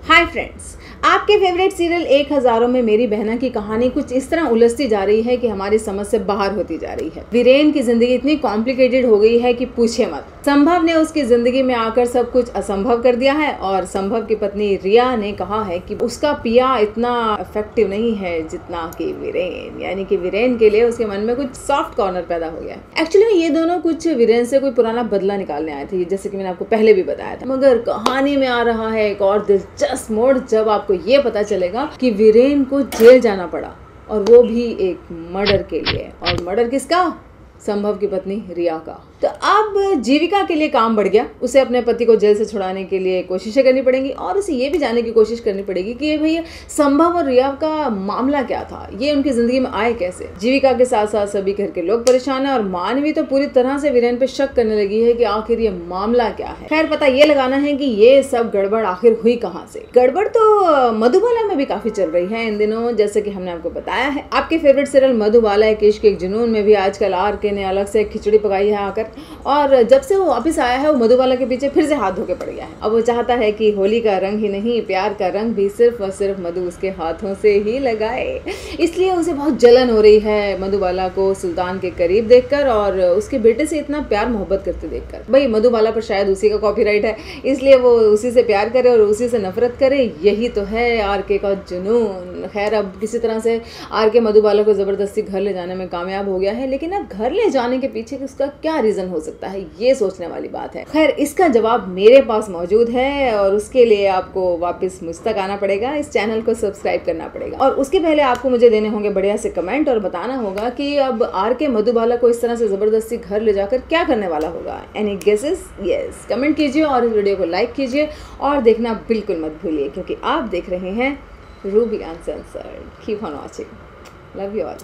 Hi friends, आपके favourite serial एक हजारों में मेरी बहना की कहानी कुछ इस तरह उलझती जा रही है कि हमारी समझ से बाहर होती जा रही है। वीरेन की जिंदगी इतनी कॉम्प्लिकेटेड हो गई है कि पूछे मत। संभव ने उसकी जिंदगी में आकर सब कुछ असंभव कर दिया है और संभव की पत्नी रिया ने कहा है कि उसका पिया इतना इफेक्टिव नहीं है जितना कि वीरेन, यानी कि वीरेन के लिए उसके मन में कुछ सॉफ्ट कॉर्नर पैदा हो गया। एक्चुअली में ये दोनों कुछ वीरेन से कोई पुराना बदला निकालने आए थे, जैसे कि मैंने आपको पहले भी बताया था। मगर कहानी में आ रहा है एक और दिलचस्प मोड़ जब आपको ये पता चलेगा कि वीरेन को जेल जाना पड़ा, और वो भी एक मर्डर के लिए। और मर्डर किसका? संभव की पत्नी रिया का। तो अब जीविका के लिए काम बढ़ गया। उसे अपने पति को जेल से छुड़ाने के लिए कोशिशें करनी पड़ेंगी और उसे ये भी जानने की कोशिश करनी पड़ेगी कि ये भैया संभव और रिया का मामला क्या था, ये उनकी जिंदगी में आए कैसे। जीविका के साथ साथ सभी घर के लोग परेशान है और मानवी तो पूरी तरह से वीरेन पे शक करने लगी है कि आखिर ये मामला क्या है। खैर, पता ये लगाना है कि ये सब गड़बड़ आखिर हुई कहाँ से। गड़बड़ तो मधुबाला में भी काफी चल रही है इन दिनों, जैसे कि हमने आपको बताया है। आपके फेवरेट सीरियल मधुबाला के इश्क एक जुनून में भी आजकल आर.के. ने अलग से खिचड़ी पकाई है आकर, और जब से वो वापस आया है वो मधुबाला के पीछे फिर से हाथ धो के पड़ गया है। अब वो चाहता है कि होली का रंग ही नहीं, प्यार का रंग भी सिर्फ और सिर्फ मधु उसके हाथों से ही लगाए। इसलिए उसे बहुत जलन हो रही है मधुबाला को सुल्तान के करीब देखकर और उसके बेटे से इतना प्यार मोहब्बत करते देखकर। भाई मधुबाला पर शायद उसी का कॉपीराइट है, इसलिए वो उसी से प्यार करे और उसी से नफरत करे। यही तो है आर.के. का जुनून। खैर, अब किसी तरह से आर.के. मधुबाला को जबरदस्ती घर ले जाने में कामयाब हो गया है, लेकिन अब घर ले जाने के पीछे उसका क्या रीजन हो सकता है, ये सोचने वाली बात है। खैर, इसका जवाब मेरे पास मौजूद है और उसके लिए आपको वापस मुझ तक आना पड़ेगा, इस चैनल को सब्सक्राइब करना पड़ेगा, और उसके पहले आपको मुझे देने होंगे बढ़िया से कमेंट और बताना होगा कि अब आर.के. मधुबाला को इस तरह से जबरदस्ती घर ले जाकर क्या करने वाला होगा। Any guesses? यस, कमेंट कीजिए और इस वीडियो को लाइक कीजिए और देखना बिल्कुल मत भूलिए, क्योंकि आप देख रहे हैं Ruby uncensored. Keep on watching. Love you all.